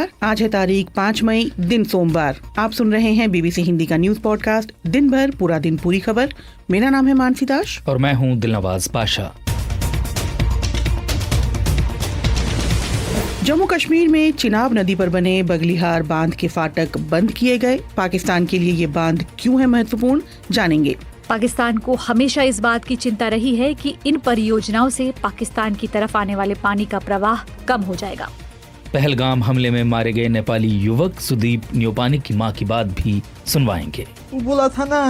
नमस्कार। आज है तारीख 5 मई, दिन सोमवार। आप सुन रहे हैं बीबीसी हिंदी का न्यूज पॉडकास्ट दिन भर पूरा दिन पूरी खबर। मेरा नाम है मानसी दास और मैं हूं दिलनवाज पाशा। जम्मू कश्मीर में चिनाब नदी पर बने बगलिहार बांध के फाटक बंद किए गए। पाकिस्तान के लिए ये बांध क्यों है महत्वपूर्ण, जानेंगे। पाकिस्तान को हमेशा इस बात की चिंता रही है कि इन परियोजनाओं से पाकिस्तान की तरफ आने वाले पानी का प्रवाह कम हो जाएगा। पहलगाम हमले में मारे गए नेपाली युवक सुदीप न्योपानी की मां की बात भी सुनवाएंगे। बोला था ना,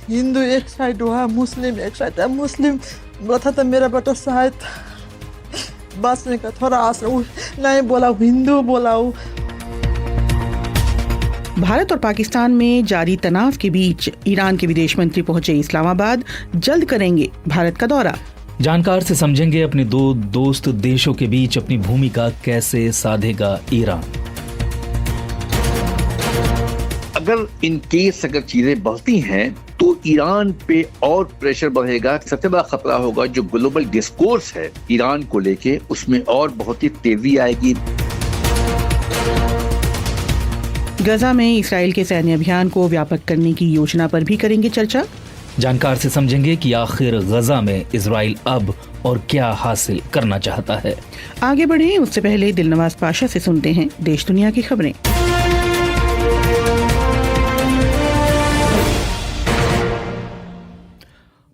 हिंदू एक साइड हुआ, मुस्लिम एक साइड है। मुस्लिम बोला था तो मेरा बेटा शायद बचने का थोड़ा आस नहीं, बोला हिंदू बोला। भारत और पाकिस्तान में जारी तनाव के बीच ईरान के विदेश मंत्री पहुंचे इस्लामाबाद। जल्द करेंगे भारत का दौरा। जानकार से समझेंगे अपने दो दोस्त देशों के बीच अपनी भूमिका कैसे साधेगा ईरान। अगर इन केस अगर चीजें बढ़ती हैं तो ईरान पे और प्रेशर बढ़ेगा। सबसे बड़ा खतरा होगा जो ग्लोबल डिस्कोर्स है ईरान को लेके, उसमें और बहुत ही तेजी आएगी। गजा में इसराइल के सैन्य अभियान को व्यापक करने की योजना पर भी करेंगे चर्चा। जानकार से समझेंगे कि आखिर गजा में इजराइल अब और क्या हासिल करना चाहता है। आगे बढ़े उससे पहले दिलनवाज पाशा से सुनते हैं देश दुनिया की खबरें।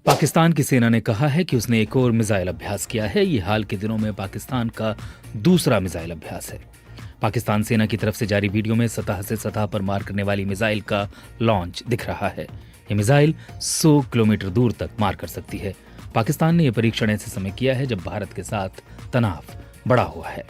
पाकिस्तान की सेना ने कहा है कि उसने एक और मिसाइल अभ्यास किया है। ये हाल के दिनों में पाकिस्तान का दूसरा मिसाइल अभ्यास है। पाकिस्तान सेना की तरफ से जारी वीडियो में सतह से सतह पर मार करने वाली मिसाइल का लॉन्च दिख रहा है। ये मिसाइल 100 किलोमीटर दूर तक मार कर सकती है। पाकिस्तान ने यह परीक्षण ऐसे समय किया है जब भारत के साथ तनाव बढ़ा हुआ है।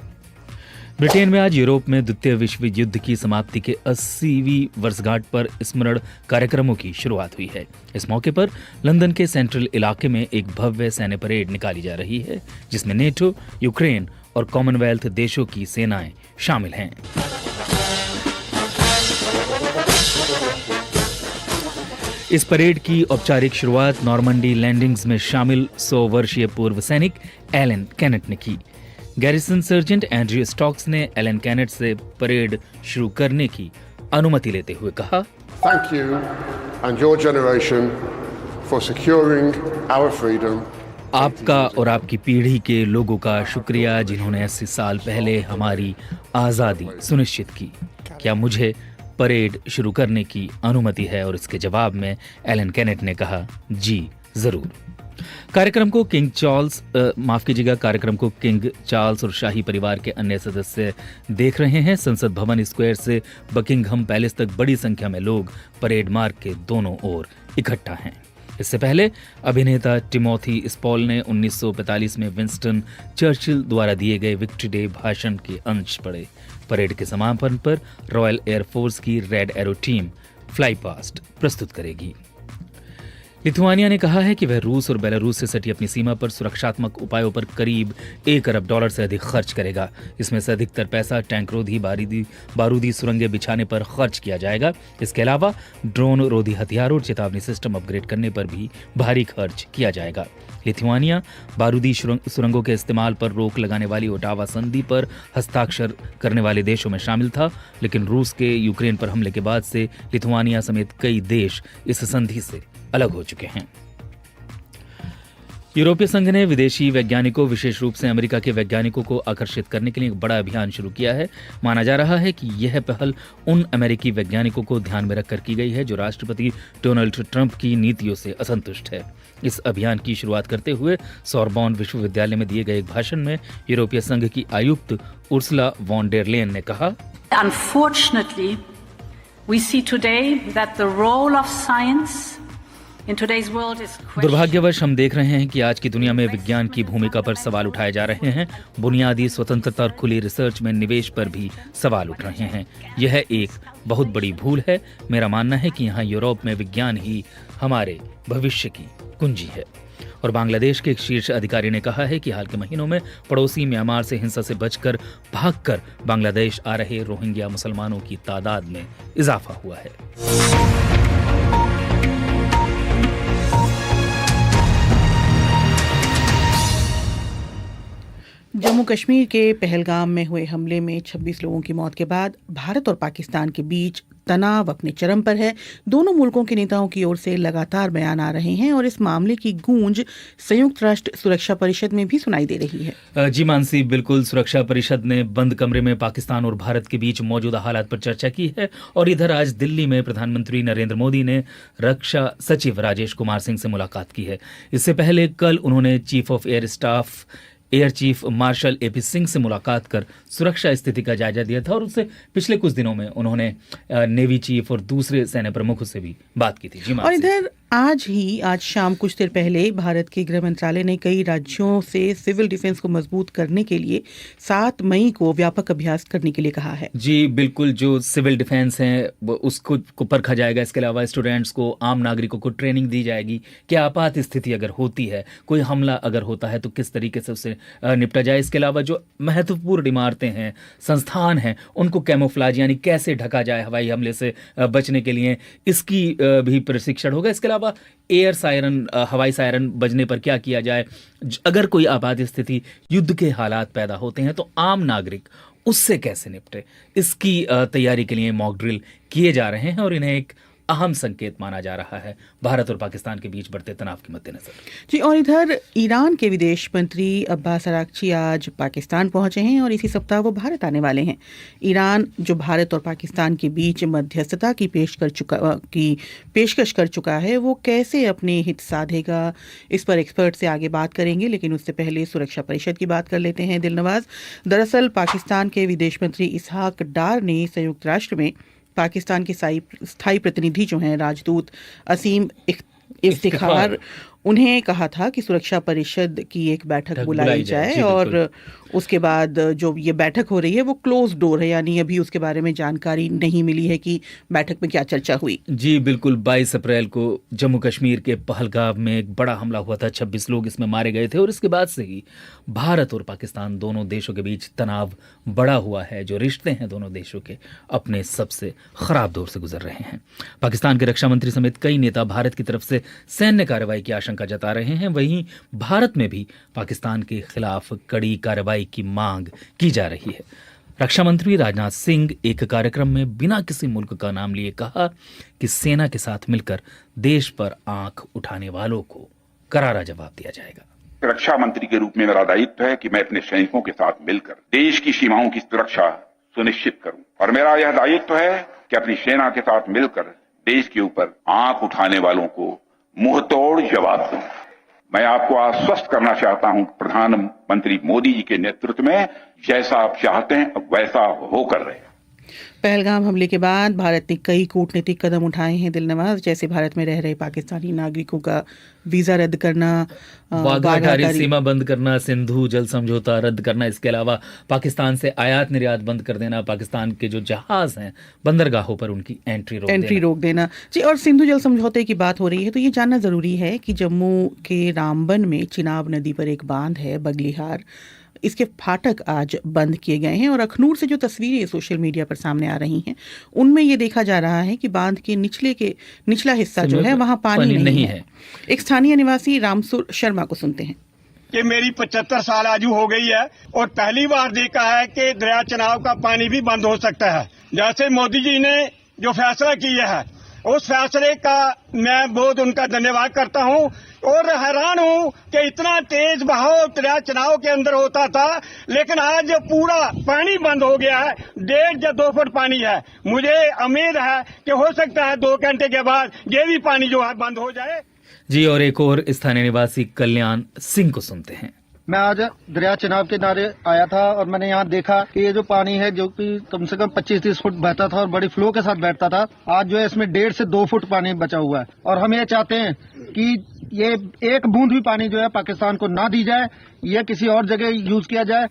ब्रिटेन में आज यूरोप में द्वितीय विश्व युद्ध की समाप्ति के 80वीं वर्षगांठ पर स्मरण कार्यक्रमों की शुरुआत हुई है। इस मौके पर लंदन के सेंट्रल इलाके में एक भव्य सैन्य परेड निकाली जा रही है, जिसमें नेटो, यूक्रेन और कॉमनवेल्थ देशों की सेनाएं शामिल हैं। इस परेड की औपचारिक शुरुआत नॉर्मंडी लैंडिंग्स में शामिल 100 वर्षीय पूर्व सैनिक एलन कैनेट ने की। गैरिसन सर्जेंट एंड्रयू स्टॉक्स ने एलन कैनेट से परेड शुरू करने की अनुमति लेते हुए कहा, Thank you and your generation for securing our freedom. आपका और आपकी पीढ़ी के लोगों का शुक्रिया जिन्होंने 80 साल पहले हमारी आज़ादी सुनिश्चित की। क्या मुझे परेड शुरू करने की अनुमति है? और इसके जवाब में एलन कैनेट ने कहा, जी जरूर। कार्यक्रम को किंग चार्ल्स और शाही परिवार के अन्य सदस्य देख रहे हैं। संसद भवन स्क्वायर से बकिंघम पैलेस तक बड़ी संख्या में लोग परेड मार्ग के दोनों ओर इकट्ठा हैं। इससे पहले अभिनेता टिमोथी स्पॉल ने 1945 में विंस्टन चर्चिल द्वारा दिए गए विक्ट्री डे भाषण के अंश पढ़े। परेड के समापन पर रॉयल एयरफोर्स की red arrow team fly past प्रस्तुत करेगी। लिथुआनिया ने कहा है कि वह रूस और बेलारूस से सटी अपनी सीमा पर सुरक्षात्मक उपायों पर करीब $1 अरब से अधिक खर्च करेगा। इसमें से अधिकतर पैसा टैंक रोधी बारूदी सुरंगें बिछाने पर खर्च किया जाएगा। इसके अलावा ड्रोन रोधी हथियारों और चेतावनी सिस्टम अपग्रेड करने पर भी भारी खर्च किया जाएगा। लिथुआनिया बारूदी सुरंगों के इस्तेमाल पर रोक लगाने वाली ओटावा संधि पर हस्ताक्षर करने वाले देशों में शामिल था, लेकिन रूस के यूक्रेन पर हमले के बाद से लिथुआनिया समेत कई देश इस संधि से अलग हो चुके हैं। यूरोपीय संघ ने विदेशी वैज्ञानिकों, विशेष रूप से अमेरिका के वैज्ञानिकों को आकर्षित करने के लिए एक बड़ा अभियान शुरू किया है। माना जा रहा है कि यह पहल उन अमेरिकी वैज्ञानिकों को ध्यान में रखकर की गई है जो राष्ट्रपति डोनाल्ड ट्रंप की नीतियों से असंतुष्ट है। इस अभियान की शुरुआत करते हुए सॉर्बोन विश्वविद्यालय में दिए गए एक भाषण में यूरोपीय संघ की आयुक्त उर्सुला वॉन डेर लेयन ने कहा, Unfortunately, we see today that the role of science दुर्भाग्यवश हम देख रहे हैं कि आज की दुनिया में विज्ञान की भूमिका पर सवाल उठाए जा रहे हैं। बुनियादी स्वतंत्रता और खुली रिसर्च में निवेश पर भी सवाल उठ रहे हैं। यह एक बहुत बड़ी भूल है। मेरा मानना है कि यहाँ यूरोप में विज्ञान ही हमारे भविष्य की कुंजी है। और बांग्लादेश के एक शीर्ष अधिकारी ने कहा है कि हाल के महीनों में पड़ोसी म्यांमार से हिंसा से बचकर भागकर बांग्लादेश आ रहे रोहिंग्या मुसलमानों की तादाद में इजाफा हुआ है। जम्मू कश्मीर के पहलगाम में हुए हमले में 26 लोगों की मौत के बाद भारत और पाकिस्तान के बीच तनाव अपने चरम पर है। दोनों मुल्कों के नेताओं की ओर से लगातार बयान आ रहे हैं और इस मामले की गूंज संयुक्त राष्ट्र सुरक्षा परिषद में भी सुनाई दे रही है। जी मानसी, बिल्कुल। सुरक्षा परिषद ने बंद कमरे में पाकिस्तान और भारत के बीच मौजूदा हालात पर चर्चा की है और इधर आज दिल्ली में प्रधानमंत्री नरेंद्र मोदी ने रक्षा सचिव राजेश कुमार सिंह से मुलाकात की है। इससे पहले कल उन्होंने chief of air staff air chief marshal AP Singh से मुलाकात कर सुरक्षा स्थिति का जायजा दिया था और उससे पिछले कुछ दिनों में उन्होंने नेवी चीफ और दूसरे सैन्य प्रमुखों से भी बात की थी। जी और इधर आज शाम कुछ देर पहले भारत के गृह मंत्रालय ने कई राज्यों से सिविल डिफेंस को मजबूत करने के लिए 7 मई को व्यापक अभ्यास करने के लिए कहा है। जी बिल्कुल, जो सिविल डिफेंस है उसको परखा जाएगा। इसके अलावा स्टूडेंट्स को, आम नागरिकों को ट्रेनिंग दी जाएगी कि आपात स्थिति अगर होती है, कोई हमला अगर होता है तो किस तरीके से उससे निपटा जाए। इसके अलावा जो महत्वपूर्ण इमारतें हैं, संस्थान हैं, उनको कैमोफ्लाज यानी कैसे ढका जाए हवाई हमले से बचने के लिए, इसकी भी प्रशिक्षण होगा। इसके अलावा एयर सायरन, हवाई सायरन बजने पर क्या किया जाए, अगर कोई आपात स्थिति, युद्ध के हालात पैदा होते हैं तो आम नागरिक उससे कैसे निपटे, इसकी तैयारी के लिए मॉक ड्रिल किए जा रहे हैं और इन्हें एक अहम संकेत माना जा रहा है भारत और पाकिस्तान के बीच बढ़ते तनाव के मद्देनजर। जी, और इधर ईरान के विदेश मंत्री अब्बास अरागची आज पाकिस्तान पहुंचे हैं और इसी सप्ताह वो भारत आने वाले हैं। ईरान जो भारत और पाकिस्तान के बीच मध्यस्थता की पेशकश कर चुका है, वो कैसे अपने हित साधेगा, इस पर एक्सपर्ट से आगे बात करेंगे। लेकिन उससे पहले सुरक्षा परिषद की बात कर लेते हैं दिलनवाज। दरअसल पाकिस्तान के विदेश मंत्री इसहाक डार ने संयुक्त राष्ट्र में पाकिस्तान के स्थायी प्रतिनिधि जो हैं राजदूत असीम इफ्तिखार, उन्हें कहा था कि सुरक्षा परिषद की एक बैठक बुलाई जाए और उसके बाद जो ये बैठक हो रही है वो क्लोज डोर है, यानी अभी उसके बारे में जानकारी नहीं मिली है कि बैठक में क्या चर्चा हुई। जी बिल्कुल, 22 अप्रैल को जम्मू कश्मीर के पहलगाम में एक बड़ा हमला हुआ था, 26 लोग इसमें मारे गए थे और इसके बाद से ही भारत और पाकिस्तान दोनों देशों के बीच तनाव बड़ा हुआ है। जो रिश्ते हैं दोनों देशों के अपने सबसे खराब दौर से गुजर रहे हैं। पाकिस्तान के रक्षा मंत्री समेत कई नेता भारत की तरफ से सैन्य कार्रवाई की आशंका जता रहे हैं। वहीं भारत में भी पाकिस्तान के खिलाफ कड़ी कार्रवाई की मांग की जा रही है। रक्षा मंत्री राजनाथ सिंह एक कार्यक्रम में बिना किसी मुल्क का नाम लिए कहा कि सेना के साथ मिलकर देश पर आंख उठाने वालों को करारा जवाब दिया जाएगा। रक्षा मंत्री के रूप में मेरा दायित्व है कि मैं अपने सैनिकों के साथ मिलकर देश की सीमाओं की सुरक्षा सुनिश्चित करूं और मेरा यह दायित्व है कि अपनी सेना के साथ मिलकर देश के ऊपर आंख उठाने वालों को मुंहतोड़ जवाब दूं। मैं आपको आश्वस्त करना चाहता हूं, प्रधानमंत्री मोदी जी के नेतृत्व में जैसा आप चाहते हैं वैसा होकर रहे। पहलगाम हमले के बाद भारत ने कई कूटनीतिक कदम उठाए हैं दिलनवाज, जैसे भारत में रह रहे पाकिस्तानी नागरिकों का वीजा रद्द करना, वाघा सीमा बंद करना, सिंधु जल समझौता रद्द करना, इसके अलावा पाकिस्तान से आयात निर्यात बंद कर देना, पाकिस्तान के जो जहाज हैं बंदरगाहों पर उनकी एंट्री रोक देना। जी, और सिंधु जल समझौते की बात हो रही है तो ये जानना जरूरी है कि जम्मू के रामबन में चिनाब नदी पर एक बांध है बगलिहार, इसके फाटक आज बंद किए गए हैं और अखनूर से जो तस्वीरें सोशल मीडिया पर सामने आ रही हैं उनमें ये देखा जा रहा है कि बांध के निचला हिस्सा जो है वहां पानी नहीं है। एक स्थानीय निवासी रामसुर शर्मा को सुनते हैं कि मेरी 75 साल आयु हो गई है और पहली बार देखा है कि दरिया चनाब का पानी भी बंद हो सकता है। जैसे मोदी जी ने जो फैसला किया है उस फैसले का मैं बहुत उनका धन्यवाद करता हूं और हैरान हूं कि इतना तेज बहाव दरिया चनाव के अंदर होता था, लेकिन आज पूरा पानी बंद हो गया है। 1.5 या 2 फुट पानी है। मुझे उम्मीद है कि हो सकता है 2 घंटे के बाद ये भी पानी जो है बंद हो जाए। जी, और एक और स्थानीय निवासी कल्याण सिंह को सुनते हैं। मैं आज दरिया चनाब के किनारे आया था और मैंने यहाँ देखा कि ये जो पानी है जो कि कम से कम 25-30 फुट बहता था और बड़ी फ्लो के साथ बैठता था, आज जो है इसमें 1.5 से 2 फुट पानी बचा हुआ है और हम ये चाहते हैं कि ये एक बूंद भी पानी जो है पाकिस्तान को ना दी जाए, यह किसी और जगह यूज किया जाए।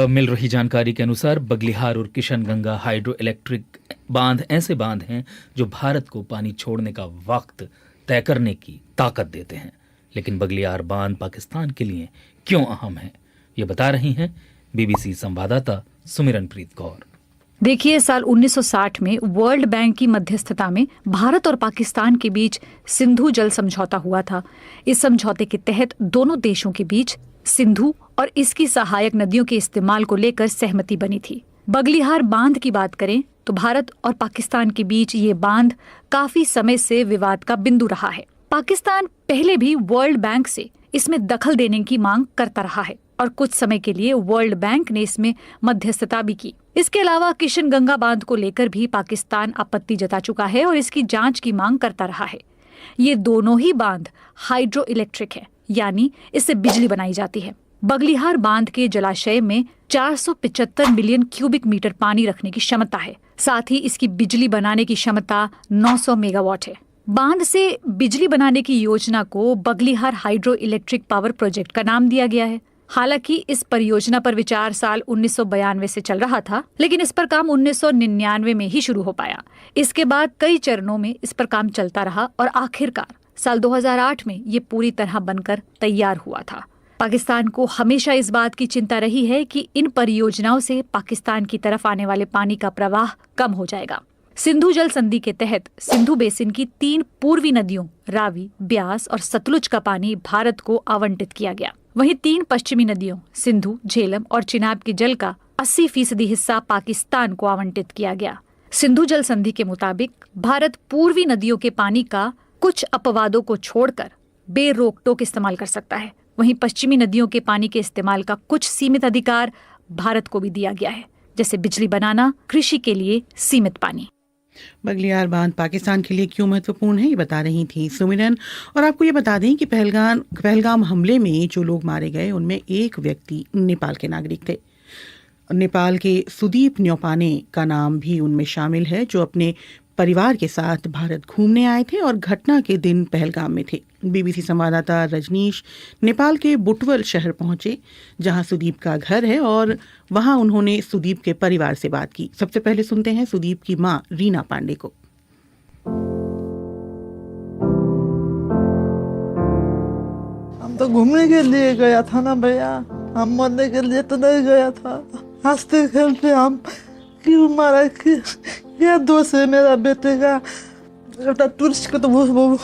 मिल रही जानकारी के अनुसार बगलिहार और किशनगंगा हाइड्रो इलेक्ट्रिक बांध ऐसे बांध हैं जो भारत को पानी छोड़ने का वक्त तय करने की ताकत देते हैं। लेकिन बगलिहार बांध पाकिस्तान के लिए क्यों अहम है, ये बता रही हैं बीबीसी संवाददाता सुमिरनप्रीत कौर। देखिए, साल 1960 में वर्ल्ड बैंक की मध्यस्थता में भारत और पाकिस्तान के बीच सिंधु जल समझौता हुआ था। इस समझौते के तहत दोनों देशों के बीच सिंधु और इसकी सहायक नदियों के इस्तेमाल को लेकर सहमति बनी थी। बगलिहार बांध की बात करें तो भारत और पाकिस्तान के बीच ये बांध काफी समय से विवाद का बिंदु रहा है। पाकिस्तान पहले भी वर्ल्ड बैंक से इसमें दखल देने की मांग करता रहा है और कुछ समय के लिए वर्ल्ड बैंक ने इसमें मध्यस्थता भी की। इसके अलावा किशनगंगा बांध को लेकर भी पाकिस्तान आपत्ति जता चुका है और इसकी जांच की मांग करता रहा है। ये दोनों ही बांध हाइड्रो इलेक्ट्रिक है, यानी इससे बिजली बनाई जाती है। बगलिहार बांध के जलाशय में 475 मिलियन क्यूबिक मीटर पानी रखने की क्षमता है। साथ ही इसकी बिजली बनाने की क्षमता 900 मेगावाट है। बांध से बिजली बनाने की योजना को Baglihar hydro electric power project का नाम दिया गया है। हालांकि इस परियोजना पर विचार साल 1992 से चल रहा था, लेकिन इस पर काम 1999 में ही शुरू हो पाया। इसके बाद कई चरणों में इस पर काम चलता रहा और आखिरकार साल 2008 में ये पूरी तरह बनकर तैयार हुआ था। पाकिस्तान को हमेशा इस बात की चिंता रही है कि इन परियोजनाओं से पाकिस्तान की तरफ आने वाले पानी का प्रवाह कम हो जाएगा। सिंधु जल संधि के तहत सिंधु बेसिन की 3 पूर्वी नदियों रावी, ब्यास और सतलुज का पानी भारत को आवंटित किया गया। वहीं 3 पश्चिमी नदियों सिंधु, झेलम और चिनाब के जल का 80% हिस्सा पाकिस्तान को आवंटित किया गया। सिंधु जल संधि के मुताबिक भारत पूर्वी नदियों के पानी का कुछ अपवादों को छोड़कर बेरोक टोक इस्तेमाल कर सकता है। वहीं पश्चिमी नदियों के पानी के इस्तेमाल का कुछ सीमित अधिकार भारत को भी दिया गया है, जैसे बिजली बनाना, कृषि के लिए सीमित पानी। बगलिहार बांध पाकिस्तान के लिए क्यों महत्वपूर्ण है, ये बता रही थी सुमिरन। और आपको ये बता दें कि पहलगाम हमले में जो लोग मारे गए उनमें एक व्यक्ति नेपाल के नागरिक थे। नेपाल के सुदीप न्योपाने का नाम भी उनमें शामिल है, जो अपने परिवार के साथ भारत घूमने आए थे और घटना के दिन पहलगाम में थे। बीबीसी संवाददाता रजनीश नेपाल के बुटवल शहर पहुंचे, जहां सुदीप का घर है, और वहां उन्होंने सुदीप के परिवार से बात की। सबसे पहले सुनते हैं सुदीप की मां रीना पांडे को। हम तो घूमने के लिए गया था ना भैया, हम मरने के लिए तो नहीं गया था। हंसते खेलते हम क्यों मारा, क्या दोष है मेरा बेटे का। एउटा टूरिस्ट को तो वो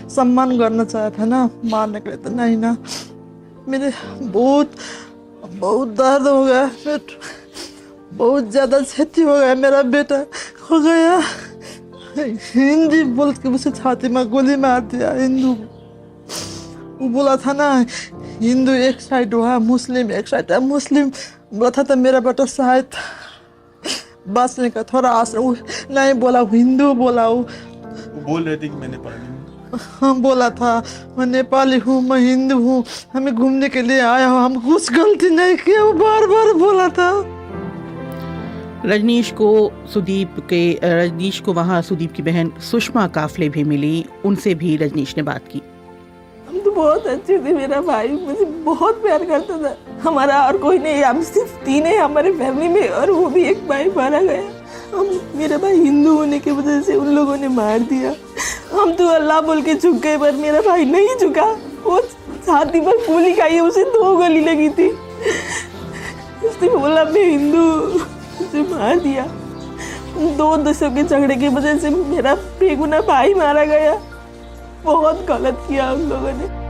सम्मान करना चाहा था ना, मारने के लिए तो नहीं ना। मेरे बहुत दर्द हो गया, बहुत ज़्यादा क्षति हो गया, मेरा बेटा हो गया। हिंदी बोल के उसे छाती में गोली मार दिया। हिंदू वो बोला था ना, हिंदू एक साइड हुआ, मुस्लिम एक साइड है। मुस्लिम बोला था तो मेरा बेटा शायद बचने का थोड़ा आस नहीं बोला, हिंदू बोला। वो बोल रहे थे कि मैं नेपाली हूँ। हाँ बोला था मैं नेपाली हूँ, मैं हिंदू हूँ, हमें घूमने के लिए आया हूँ, हम कुछ गलती नहीं किया, वो बार बार बोला था। रजनीश को वहाँ सुदीप की बहन सुषमा काफले भी मिली, उनसे भी रजनीश ने बात की। हम तो बहुत अच्छे थे, मेरा भाई मुझे बहुत प्यार करता था। हमारा और कोई नहीं, हम सिर्फ 3 हैं हमारे फैमिली में, और वो भी एक भाई मारा गया। मेरा भाई हिंदू होने की वजह से उन लोगों ने मार दिया। हम तो अल्लाह बोल के झुक गए, पर मेरा भाई नहीं झुका। वो छाती पर गोली खाई, उसे 2 गोली लगी थी। उसने बोला मैं हिंदू, उसे मार दिया। 2 देशों के झगड़े की वजह से मेरा बेगुनाह भाई मारा गया। बहुत गलत किया उन लोगों ने।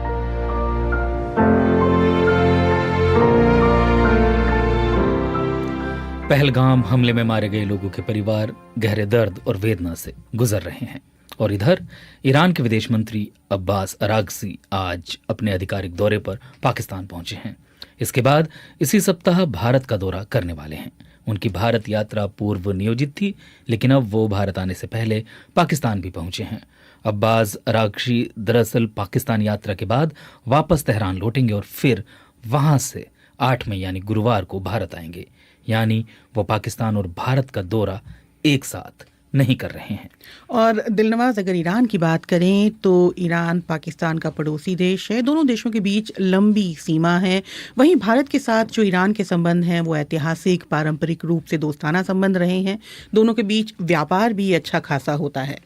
पहलगाम हमले में मारे गए लोगों के परिवार गहरे दर्द और वेदना से गुजर रहे हैं। और इधर ईरान के विदेश मंत्री अब्बास अरागची आज अपने आधिकारिक दौरे पर पाकिस्तान पहुंचे हैं। इसके बाद इसी सप्ताह भारत का दौरा करने वाले हैं। उनकी भारत यात्रा पूर्व नियोजित थी, लेकिन अब वो भारत आने से पहले पाकिस्तान भी पहुंचे हैं। अब्बास अरागची दरअसल पाकिस्तान यात्रा के बाद वापस तेहरान लौटेंगे और फिर वहां से 8 मई यानी गुरुवार को भारत आएंगे। यानी वो पाकिस्तान और भारत का दौरा एक साथ नहीं कर रहे हैं। और दिलनवाज, अगर ईरान की बात करें तो ईरान पाकिस्तान का पड़ोसी देश है। दोनों देशों के बीच लंबी सीमा है। वहीं भारत के साथ जो ईरान के संबंध हैं वो ऐतिहासिक पारंपरिक रूप से दोस्ताना संबंध रहे हैं। दोनों के बीच व्यापार भी अच्छा खासा होता है।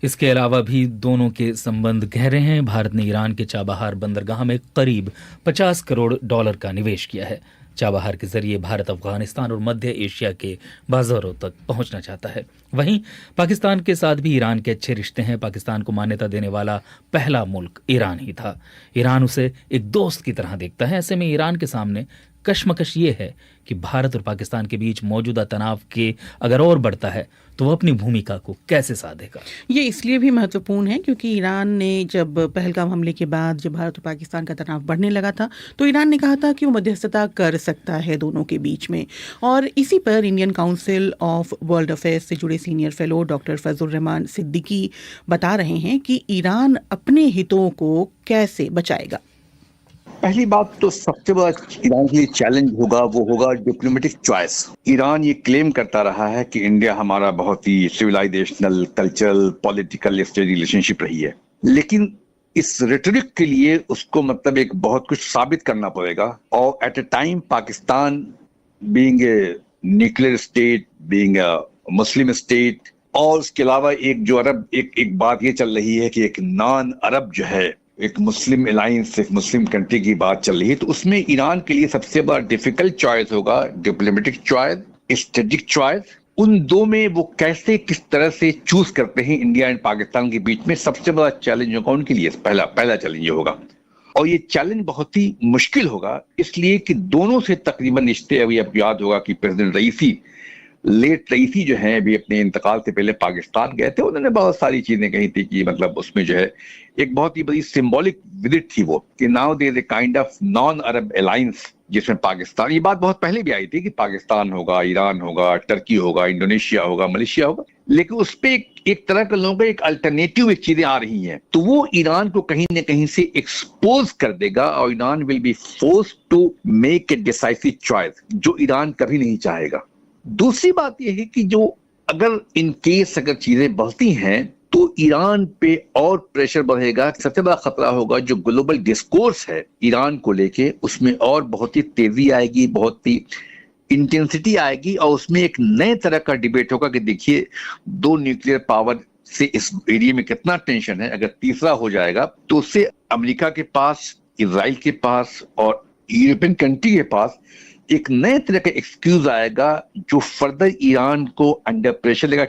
इसके अलावा भी दोनों के संबंध गहरे हैं। भारत ने ईरान के चाबहार बंदरगाह में करीब $50 करोड़ का निवेश किया है। चाबहार के जरिए भारत अफगानिस्तान और मध्य एशिया के बाजारों तक पहुंचना चाहता है। वहीं पाकिस्तान के साथ भी ईरान के अच्छे रिश्ते हैं। पाकिस्तान को मान्यता देने वाला पहला मुल्क ईरान ही था। ईरान उसे एक दोस्त की तरह देखता है। ऐसे में ईरान के सामने कश्मकश ये है कि भारत और पाकिस्तान के बीच मौजूदा तनाव के अगर और बढ़ता है तो वो अपनी भूमिका को कैसे साधेगा। ये इसलिए भी महत्वपूर्ण है क्योंकि ईरान ने जब पहलगाम हमले के बाद जब भारत और पाकिस्तान का तनाव बढ़ने लगा था तो ईरान ने कहा था कि वो मध्यस्थता कर सकता है दोनों के बीच में। और इसी पर Indian council of world affairs से जुड़े सीनियर फेलो डॉक्टर फजल रहमान सिद्दीकी बता रहे हैं कि ईरान अपने हितों को कैसे बचाएगा। पहली बात तो सबसे बड़ा ईरान के लिए चैलेंज होगा वो होगा डिप्लोमेटिक चॉइस। ईरान ये क्लेम करता रहा है कि इंडिया हमारा बहुत ही सिविलाइजेशनल, कल्चरल, पॉलिटिकल रिलेशनशिप रही है, लेकिन इस रेटोरिक के लिए उसको मतलब एक बहुत कुछ साबित करना पड़ेगा। और at a time Pakistan being a nuclear state, being a Muslim state, और उसके अलावा एक जो अरब एक बात ये चल रही है कि एक नॉन अरब जो है, एक मुस्लिम अलायंस, एक मुस्लिम कंट्री की बात चल रही है, तो उसमें ईरान के लिए सबसे बड़ा डिफिकल्ट चॉइस होगा डिप्लोमेटिक चॉइस, स्ट्रेटेजिक चॉइस। उन दो में वो कैसे किस तरह से चूज करते हैं इंडिया एंड पाकिस्तान के बीच में, सबसे बड़ा चैलेंज होगा उनके लिए। पहला चैलेंज होगा, और ये चैलेंज बहुत ही मुश्किल होगा इसलिए कि दोनों से तकरीबन रिश्ते, अभी अब याद होगा कि प्रेसिडेंट रईसी, लेट रईसी जो है अभी अपने इंतकाल से पहले पाकिस्तान गए थे, उन्होंने बहुत सारी चीजें कही थी कि मतलब उसमें जो है एक बहुत ही बड़ी सिंबॉलिक विजिट थी वो, कि now there is a kind of non Arab alliance जिसमें पाकिस्तान, ये बात बहुत पहले भी आई थी कि पाकिस्तान होगा, ईरान होगा, टर्की होगा, इंडोनेशिया होगा, मलेशिया होगा, लेकिन उस पर एक तरह के लोगों का एक अल्टरनेटिव एक चीजें आ रही हैं, तो वो ईरान को कहीं ना कहीं से एक्सपोज कर देगा और Iran will be forced to make a decisive choice, जो ईरान कभी नहीं चाहेगा। दूसरी बात यह है कि जो अगर इन केस अगर चीजें बढ़ती हैं तो ईरान पे और प्रेशर बढ़ेगा। सबसे बड़ा खतरा होगा जो ग्लोबल डिस्कोर्स है ईरान को लेके, उसमें और बहुत ही तेजी आएगी, बहुत ही इंटेंसिटी आएगी, और उसमें एक नए तरह का डिबेट होगा कि देखिए दो न्यूक्लियर पावर से इस एरिया में कितना टेंशन है, अगर तीसरा हो जाएगा तो उससे अमेरिका के पास, इजराइल के पास और यूरोपियन कंट्री के पास एक नए तरह का एक्सक्यूज आएगा जो फर्दर ईरान को अंडर प्रेशर लेगा।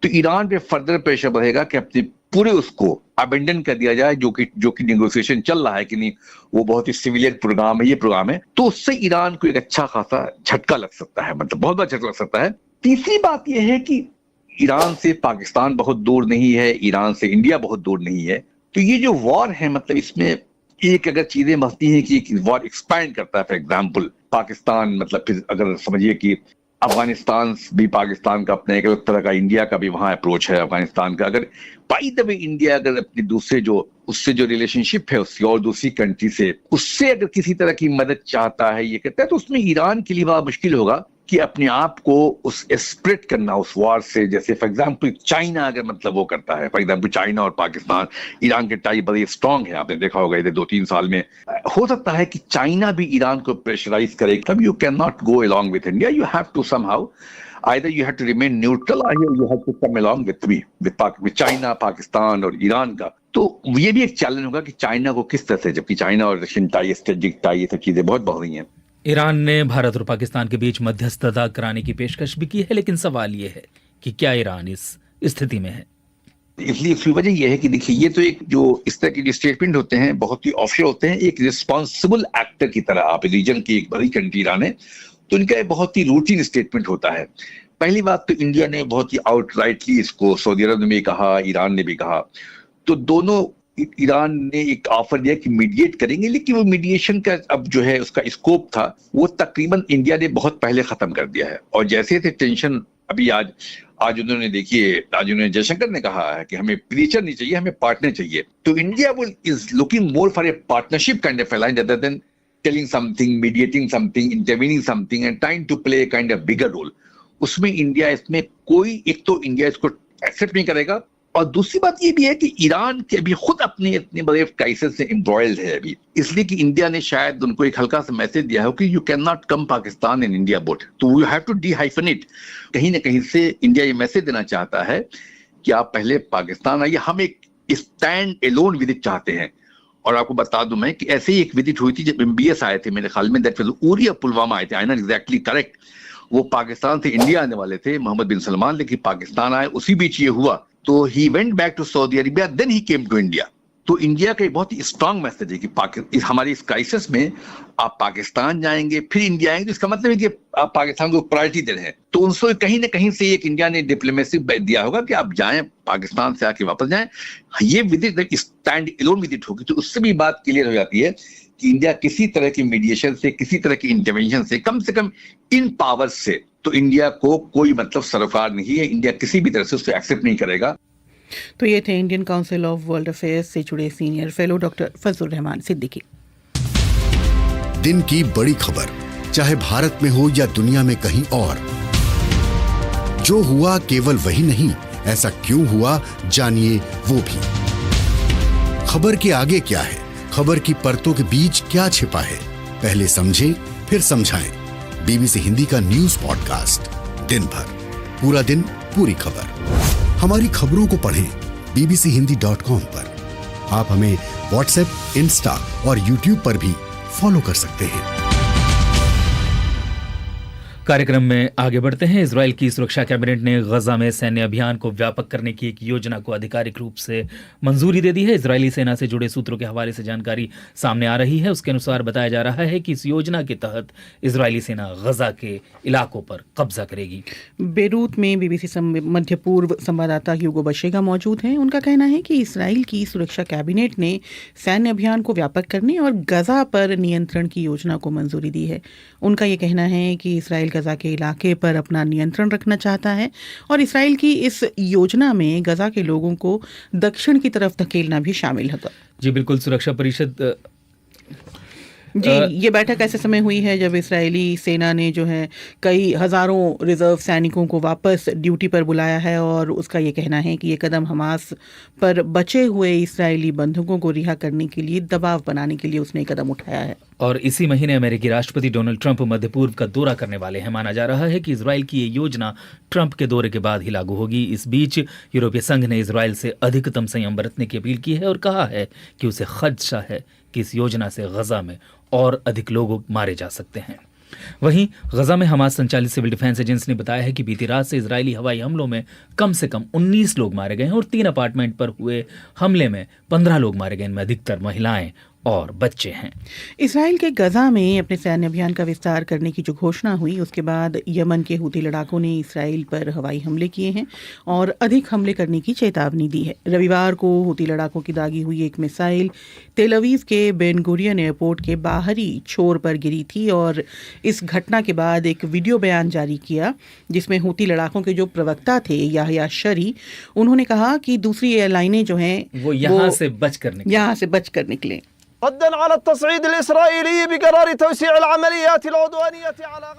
तो ईरान पे फर्दर प्रेशर बढ़ेगा कि अपने पूरे उसको अबेंडन कर दिया जाए, जो कि नेगोशिएशन चल रहा है कि नहीं, वो बहुत ही सिविलियन प्रोग्राम है, ये प्रोग्राम है, तो उससे ईरान को एक अच्छा खासा झटका लग सकता है, मतलब बहुत बड़ा झटका लग सकता है। तीसरी बात यह है कि ईरान से पाकिस्तान बहुत दूर नहीं है, ईरान से इंडिया बहुत दूर नहीं है, तो ये जो वॉर है मतलब इसमें एक अगर चीजें बढ़ती हैं कि वॉर एक्सपैंड करता है। फॉर एग्जाम्पल पाकिस्तान, मतलब फिर अगर समझिए कि अफगानिस्तान भी पाकिस्तान का अपना एक अलग तरह का, इंडिया का भी वहां अप्रोच है अफगानिस्तान का। अगर बाय द वे इंडिया अगर अपनी दूसरे जो उससे जो रिलेशनशिप है उसकी और दूसरी कंट्री से, उससे अगर किसी तरह की मदद चाहता है, ये कहता है, तो उसमें ईरान के लिए बड़ा मुश्किल होगा कि अपने आप को उस स्प्लिट करना उस वार से। जैसे फॉर एग्जाम्पल चाइना अगर मतलब वो करता है, फॉर एग्जाम्पल चाइना और पाकिस्तान, ईरान के टाई बड़ी स्ट्रांग है, आपने देखा होगा इधर 2-3 साल में। हो सकता है कि चाइना भी ईरान को प्रेशराइज करे, तब you can not go along with India, you have to somehow either you have to remain neutral or you have to come along with me, with China, Pakistan और ईरान का। तो ये भी एक चैलेंज होगा कि चाइना को किस तरह से, जबकि चाइना और रशियन टाई, स्ट्रेटेजिक टाई, ये सब चीजें बहुत बढ़ रही हैं। ईरान ने भारत और पाकिस्तान के बीच मध्यस्थता कराने की पेशकश भी की है, लेकिन सवाल ये है कि क्या ईरान इस स्थिति में है। इसलिए इसकी वजह यह है कि देखिए ये तो एक जो इस तरह के स्टेटमेंट होते हैं बहुत ही ऑफिशियल होते हैं, एक रिस्पॉन्सिबल एक्टर की तरह। आप रीजन की एक बड़ी कंट्री ईरान है तो इनका बहुत ही रूटीन स्टेटमेंट होता है। पहली बात तो इंडिया ने बहुत ही आउटराइटली इसको, सऊदी अरब ने भी कहा, ईरान ने भी कहा, तो दोनों, ईरान ने एक ऑफर दिया कि मीडिएट करेंगे, लेकिन वो मीडिएशन का अब जो है उसका स्कोप था वो तकरीबन इंडिया ने बहुत पहले खत्म कर दिया है। और जैसे थे टेंशन अभी आज उन्होंने देखिए, आज उन्होंने जयशंकर ने कहा है कि हमें प्रीचर नहीं चाहिए, हमें पार्टनर चाहिए। तो India is looking more for a partnership kind of alliance rather than telling something, mediating something, intervening something and trying to play a kind of bigger role. उसमें इंडिया इसमें कोई, एक तो इंडिया इसको एक्सेप्ट नहीं करेगा, और दूसरी बात ये भी है कि ईरान के अभी खुद अपने इतने बड़े क्राइसिस से एम्ब्रॉयल्ड है अभी, इसलिए कि इंडिया ने शायद उनको एक हल्का सा मैसेज दिया हो कि you can not come Pakistan and India both, तो यू हैव टू डिहाइफनेट। कहीं ना कहीं से इंडिया ये मैसेज देना चाहता है कि आप पहले पाकिस्तान आइए, हम एक स्टैंड एलोन विजिट चाहते हैं। और आपको बता दूं मैं कि ऐसे ही एक विजिट हुई थी जब MBS आए थे मेरे ख्याल में, दैट वाज उरी और पुलवामा आए थे, I am not exactly correct. वो पाकिस्तान से इंडिया आने वाले थे मोहम्मद बिन सलमान, लेकिन पाकिस्तान आए, उसी बीच ये हुआ, तो he went back to Saudi Arabia, then he came to India. तो इंडिया का एक बहुत ही स्ट्रांग मैसेज है कि हमारी इस क्राइसिस में आप पाकिस्तान जाएंगे फिर इंडिया आएंगे, तो इसका मतलब है कि आप पाकिस्तान को प्रायोरिटी दे रहे हैं। तो उनसे कहीं ना कहीं से एक इंडिया ने डिप्लोमेसी दिया होगा कि आप जाएं, पाकिस्तान से आके वापस जाएं। ये विजिट स्टैंड एलोन विजिट होगी, तो उससे भी बात क्लियर हो जाती है कि इंडिया किसी तरह की मीडिएशन से, किसी तरह की इंटरवेंशन से कम इन पावर से तो इंडिया को कोई मतलब सरोकार नहीं है। इंडिया किसी भी तरह से उसको एक्सेप्ट नहीं करेगा। तो ये थे Indian council of world affairs से जुड़े senior fellow doctor Fazlur Rahman Siddiqui. दिन की बड़ी खबर, चाहे भारत में हो या दुनिया में कहीं और, जो हुआ केवल वही नहीं, ऐसा क्यों हुआ जानिए वो भी। खबर के आगे क्या है, खबर की परतों के बीच क्या छिपा है, पहले समझें फिर समझाएं। BBC हिंदी का न्यूज पॉडकास्ट, दिन भर, पूरा दिन, पूरी खबर। हमारी खबरों को पढ़ें bbchindi.com पर। आप हमें व्हाट्सएप, इंस्टा और यूट्यूब पर भी फॉलो कर सकते हैं। कार्यक्रम में आगे बढ़ते हैं। इजराइल की सुरक्षा कैबिनेट ने गजा में सैन्य अभियान को व्यापक करने की एक योजना को आधिकारिक रूप से मंजूरी दे दी है। इजरायली सेना से जुड़े सूत्रों के हवाले से जानकारी सामने आ रही है। उसके अनुसार बताया जा रहा है कि इस योजना के तहत इजरायली सेना गजा के इलाकों पर कब्जा करेगी। बेरूत में BBC मध्य पूर्व संवाददाता ह्यूगो बशेगा मौजूद हैं। उनका कहना है कि इजराइल की सुरक्षा कैबिनेट ने सैन्य अभियान को व्यापक करने और गजा पर नियंत्रण की योजना को मंजूरी दी है। उनका ये कहना है कि इजराइल गजा के इलाके पर अपना नियंत्रण रखना चाहता है और इजराइल की इस योजना में गजा के लोगों को दक्षिण की तरफ धकेलना भी शामिल होगा। जी बिल्कुल। सुरक्षा परिषद जी, ये बैठक ऐसे समय हुई है जब इजरायली सेना ने जो है कई हजारों रिजर्व सैनिकों को वापस ड्यूटी पर बुलाया है और उसका ये कहना है कि ये कदम हमास पर बचे हुए इजरायली बंधकों को रिहा करने के लिए, दबाव बनाने के लिए उसने कदम उठाया है। और इसी महीने अमेरिकी राष्ट्रपति डोनाल्ड ट्रंप मध्य पूर्व का दौरा करने वाले हैं। माना जा रहा है कि इजराइल की ये योजना ट्रंप के दौरे के बाद ही लागू होगी। इस बीच यूरोपीय संघ ने इजराइल से अधिकतम संयम बरतने की अपील की है और कहा है कि उसे खदशा है कि इस योजना से गजा में और अधिक लोग मारे जा सकते हैं। वहीं गजा में हमास संचालित सिविल डिफेंस एजेंसी ने बताया है कि बीती रात से इजरायली हवाई हमलों में कम से कम 19 लोग मारे गए हैं और 3 अपार्टमेंट पर हुए हमले में 15 लोग मारे गए। इनमें अधिकतर महिलाएं और बच्चे हैं। इजराइल के गजा में अपने सैन्य अभियान का विस्तार करने की जो घोषणा हुई उसके बाद यमन के हूती लड़ाकों ने इजराइल पर हवाई हमले किए हैं और अधिक हमले करने की चेतावनी दी है। रविवार को हूती लड़ाकों की दागी हुई एक मिसाइल तेल अवीव के बेन गुरियन एयरपोर्ट के बाहरी छोर पर गिरी थी और इस घटना के बाद एक वीडियो बयान जारी किया जिसमें हूती लड़ाकों के जो प्रवक्ता थे याह्या शरी, उन्होंने कहा कि दूसरी एयरलाइनें जो हैं वो यहाँ से बच कर निकलें।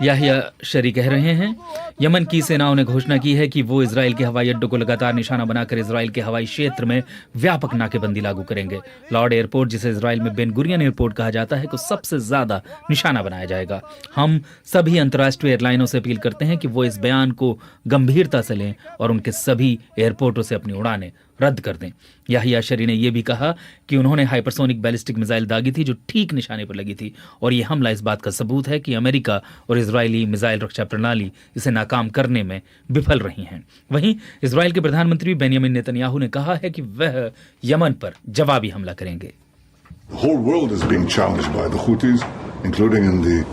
याह्या शरी कह रहे हैं, यमन की सेनाओं ने घोषणा की है कि वो इजराइल के हवाई अड्डों को लगातार निशाना बनाकर इजराइल के हवाई क्षेत्र में व्यापक नाकेबंदी लागू करेंगे। लॉर्ड एयरपोर्ट, जिसे इजराइल में बेन गुरियन एयरपोर्ट कहा जाता है, को सबसे ज्यादा निशाना बनाया जाएगा। हम सभी अंतर्राष्ट्रीय एयरलाइनों से अपील करते हैं कि वो इस बयान को गंभीरता से लें और उनके सभी एयरपोर्टों से अपनी उड़ानें रद्द कर दें। याह्या शरी ने यह भी कहा कि उन्होंने हाइपरसोनिक बैलिस्टिक मिसाइल दागी थी जो ठीक निशाने पर लगी थी और यह हमला इस बात का सबूत है कि अमेरिका और इजरायली मिसाइल रक्षा प्रणाली इसे नाकाम करने में विफल रही हैं। वहीं इजराइल के प्रधानमंत्री बेंजामिन नेतन्याहू ने कहा है कि वह यमन पर जवाबी हमला करेंगे। The whole world is being challenged by the Houthis, including in the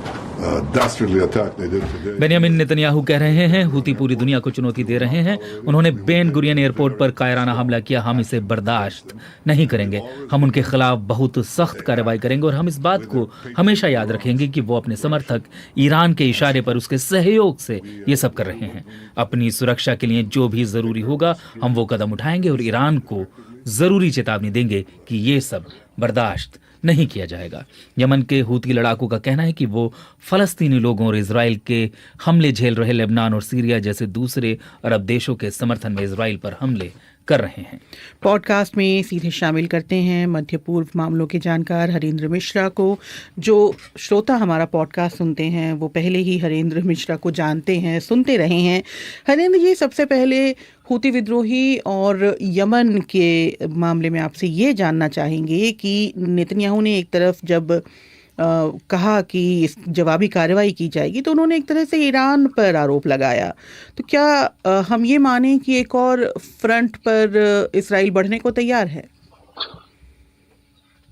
dastardly attack they did today. Benjamin Netanyahu कह रहे हैं, हूती पूरी दुनिया को चुनौती दे रहे हैं। उन्होंने बेन गुरियन एयरपोर्ट पर कायराना हमला किया। हम इसे बर्दाश्त नहीं करेंगे। हम उनके खिलाफ बहुत सख्त कार्रवाई करेंगे और हम इस बात को हमेशा याद रखेंगे कि वो अपने समर्थक ईरान के इशारे पर उसके सहयोग से ये सब कर रहे हैं। अपनी सुरक्षा के लिए जो भी जरूरी होगा हम वो कदम उठाएंगे और ईरान को जरूरी चेतावनी देंगे कि ये सब बर्दाश्त नहीं किया जाएगा। यमन के हूती लड़ाकों का कहना है कि वो फलस्तीनी लोगों और इजराइल के हमले झेल रहे लेबनान और सीरिया जैसे दूसरे अरब देशों के समर्थन में इजराइल पर हमले कर रहे हैं। पॉडकास्ट में सीधे शामिल करते हैं मध्य पूर्व मामलों के जानकार हरेंद्र मिश्रा को। जो श्रोता हमारा पॉडकास्ट सुनते हैं वो पहले ही हरेंद्र मिश्रा को जानते हैं, सुनते रहे हैं। हरेंद्र जी, सबसे पहले हूती विद्रोही और यमन के मामले में आपसे ये जानना चाहेंगे कि नेतन्याहू ने एक तरफ जब कहा कि जवाबी कार्रवाई की जाएगी तो उन्होंने एक तरह से ईरान पर आरोप लगाया। तो क्या हम ये माने कि एक और फ्रंट पर इजराइल बढ़ने को तैयार है?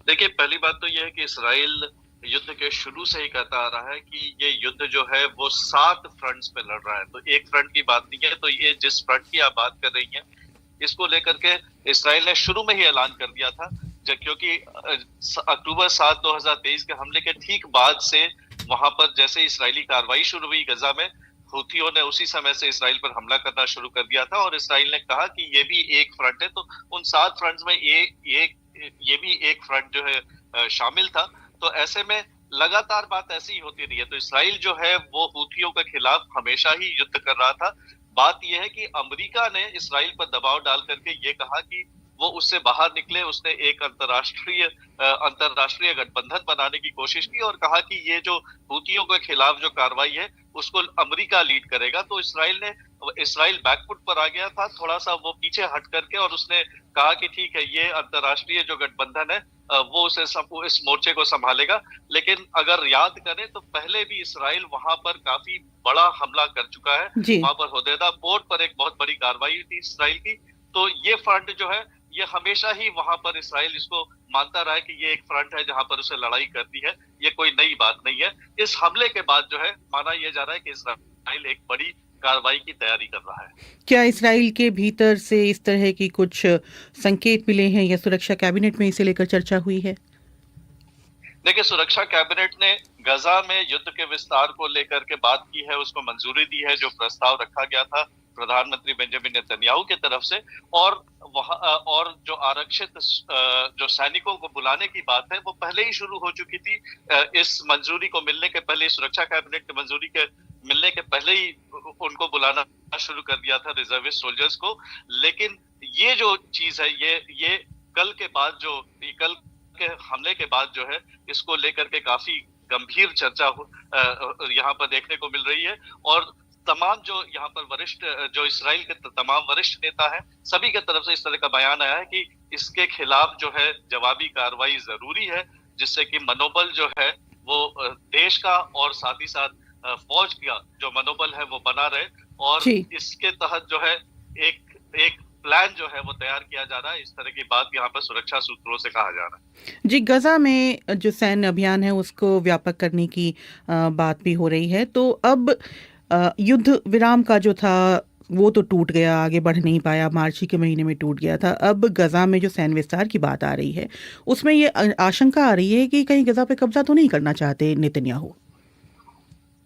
देखिए, पहली बात तो यह है कि इजराइल युद्ध के शुरू से ही कहता आ रहा है कि ये युद्ध जो है वो 7 फ्रंट्स पे लड़ रहा है। तो एक फ्रंट की बात नहीं है। तो ये जिस फ्रंट की आप बात कर रही हैं, इसको लेकर के इजराइल ने शुरू में ही ऐलान कर दिया था, क्योंकि अक्टूबर 7, 2023 के हमले के ठीक बाद से वहां पर जैसे इजरायली कार्रवाई शुरू हुई गजा में, हूथियों ने उसी समय से इजराइल पर हमला करना शुरू कर दिया था और इजराइल ने कहा कि ये भी एक फ्रंट है। तो उन 7 फ्रंट्स में ये भी एक फ्रंट जो है शामिल था। तो ऐसे में लगातार बात ऐसी ही होती रही है। तो इजराइल जो है वो हूथियों के खिलाफ हमेशा ही युद्ध कर रहा था। बात यह है कि अमेरिका ने इजराइल पर दबाव डाल करके ये कहा कि वो उससे बाहर निकले। उसने एक अंतरराष्ट्रीय गठबंधन बनाने की कोशिश की और कहा कि ये जो हूथियों के खिलाफ जो कार्रवाई है उसको अमेरिका लीड करेगा। तो इजराइल बैकफुट पर आ गया था, थोड़ा सा वो पीछे हट करके, और उसने कहा कि ठीक है, ये अंतरराष्ट्रीय जो गठबंधन है वो इस मोर्चे को संभालेगा। लेकिन अगर याद करें तो पहले भी इजराइल वहां पर काफी बड़ा हमला कर चुका है। वहां पर होदेदा पोर्ट पर एक बहुत बड़ी कार्रवाई हुई थी इजराइल की। तो ये फ्रंट जो है ये हमेशा ही वहां पर इजराइल इसको मानता रहा है कि ये एक फ्रंट है जहां पर उसे लड़ाई करनी है। ये कोई नई बात नहीं है। इस हमले के बाद जो है माना यह जा रहा है कि इजराइल एक बड़ी कार्रवाई की तैयारी कर रहा है। क्या इजराइल के भीतर से इस तरह की कुछ संकेत मिले हैं या सुरक्षा कैबिनेट में इसे लेकर चर्चा हुई है? देखिए, सुरक्षा कैबिनेट ने गजा में युद्ध के विस्तार को लेकर के बात की है, उसको मंजूरी दी है, जो प्रस्ताव रखा गया था प्रधानमंत्री बेंजामिन नेतन्याहू की तरफ से। और वहां और जो आरक्षित जो सैनिकों को बुलाने की बात है वो पहले ही शुरू हो चुकी थी। इस मंजूरी को मिलने के पहले, सुरक्षा कैबिनेट की मंजूरी के मिलने के पहले ही उनको बुलाना शुरू कर दिया था, रिजर्विस्ट सोल्जर्स को। लेकिन ये जो चीज है ये कल के हमले के बाद जो है इसको लेकर के काफी गंभीर चर्चा यहाँ पर देखने को मिल रही है। और तमाम जो यहाँ पर जो इजराइल के तमाम वरिष्ठ नेता हैं, सभी के तरफ से इस तरह का बयान आया है कि इसके खिलाफ जो है जवाबी कार्रवाई जरूरी है, जिससे कि मनोबल जो है वो देश का और साथ ही साथ फौज का जो मनोबल है वो बना रहे। और इसके तहत जो है एक प्लान जो है वो तैयार किया जा रहा है। इस तरह की बात यहाँ पर सुरक्षा सूत्रों से कहा जा रहा है। जी, गजा में जो सैन्य अभियान है उसको व्यापक करने की बात भी हो रही है। तो अब युद्ध विराम का जो था वो तो टूट गया, आगे बढ़ नहीं पाया, मार्च ही के महीने में टूट गया था। अब गजा में जो सैन्य विस्तार की बात आ रही है उसमें ये आशंका आ रही है कि कहीं गजा पे कब्जा तो नहीं करना चाहते नेतन्याहू।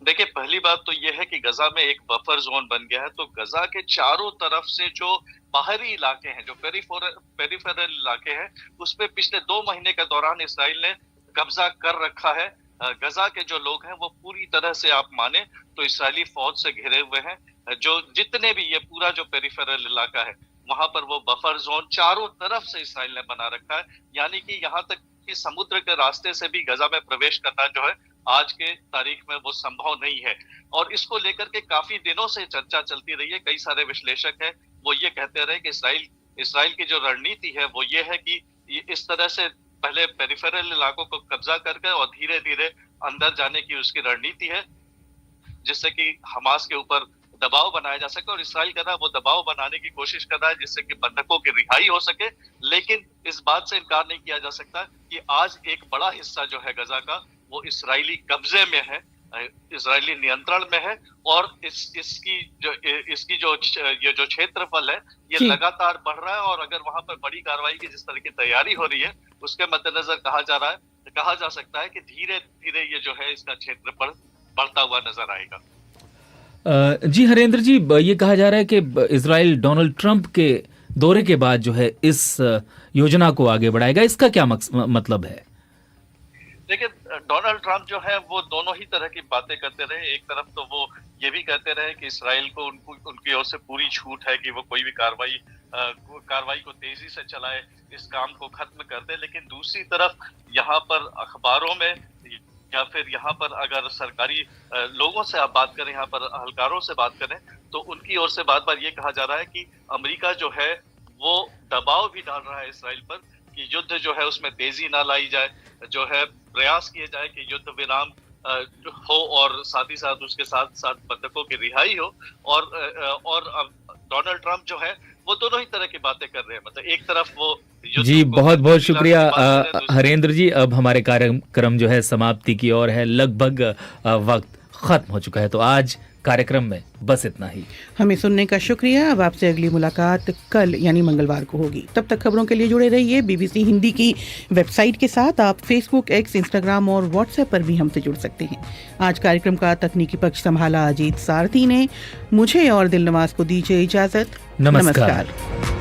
देखिए, पहली बात तो यह है कि गजा में एक बफर जोन बन गया है। तो गजा के चारों तरफ से जो बाहरी इलाके हैं, जो पेरिफेरल इलाके हैं, उस पे पिछले 2 महीने के दौरान इजराइल ने कब्जा कर रखा है। गजा के जो लोग हैं वो पूरी तरह से आप माने तो इजरायली फौज से घिरे हुए हैं। जो जितने भी ये पूरा जो पेरिफेरल इलाका है वहां पर वो बफर जोन चारों तरफ से इजराइल ने बना रखा है। यानी कि यहाँ तक कि समुद्र के रास्ते से भी गजा में प्रवेश करना जो है आज के तारीख में वो संभव नहीं है। और इसको लेकर के काफी दिनों से चर्चा चलती रही है। कई सारे विश्लेषक हैं वो ये कहते रहे कि इजराइल की जो रणनीति है वो ये है कि इस तरह से पहले पेरिफेरल इलाकों को कब्जा करके और धीरे धीरे अंदर जाने की उसकी रणनीति है, जिससे कि हमास के ऊपर दबाव बनाया जा सके। और इजराइल कर रहा है वो दबाव बनाने की कोशिश कर रहा है जिससे कि बंधकों की रिहाई हो सके। लेकिन इस बात से इनकार नहीं किया जा सकता कि आज एक बड़ा हिस्सा जो है गजा का वो इजरायली कब्जे में है, इजरायली नियंत्रण में है। और इसकी जो क्षेत्रफल है ये लगातार बढ़ रहा है। और अगर वहां पर बड़ी कार्रवाई की जिस तरह की तैयारी हो रही है उसके मद्देनजर कहा जा सकता है कि धीरे धीरे ये जो है इसका क्षेत्रफल बढ़ता हुआ नजर आएगा। जी हरेंद्र जी, ये कहा जा रहा है कि इजराइल डोनाल्ड ट्रंप के दौरे के बाद जो है इस योजना को आगे बढ़ाएगा। इसका क्या मतलब है? देखिए, डोनाल्ड ट्रंप जो है वो दोनों ही तरह की बातें करते रहे। एक तरफ तो वो ये भी कहते रहे कि इजराइल को उनकी ओर से पूरी छूट है कि वो कोई भी कार्रवाई कार्रवाई को तेजी से चलाए, इस काम को खत्म कर दे। लेकिन दूसरी तरफ यहाँ पर अखबारों में या फिर यहाँ पर अगर सरकारी लोगों से आप बात करें, यहाँ पर अहलकारों से बात करें, तो उनकी ओर से बार बार ये कहा जा रहा है कि अमेरिका जो है वो दबाव भी डाल रहा है इसराइल पर कि युद्ध जो है उसमें तेजी ना लाई जाए, जो है प्रयास किए जाए कि युद्ध विराम हो और साथ ही साथ उसके साथ साथ बंधकों की रिहाई हो। और डोनाल्ड ट्रंप जो है वो दोनों ही तरह की बातें कर रहे हैं। मतलब एक तरफ वो जी बहुत बहुत शुक्रिया हरेंद्र जी। अब हमारे कार्यक्रम जो है समाप्ति की ओर है, लगभग वक्त खत्म हो चुका है, तो आज कार्यक्रम में बस इतना ही। हमें सुनने का शुक्रिया। अब आपसे अगली मुलाकात कल यानी मंगलवार को होगी। तब तक खबरों के लिए जुड़े रहिए BBC हिंदी की वेबसाइट के साथ। आप फेसबुक, एक्स, इंस्टाग्राम और व्हाट्सएप पर भी हमसे जुड़ सकते हैं। आज कार्यक्रम का तकनीकी पक्ष संभाला अजीत सारथी ने। मुझे और दिलनवाज को दीजिए इजाजत। नमस्कार।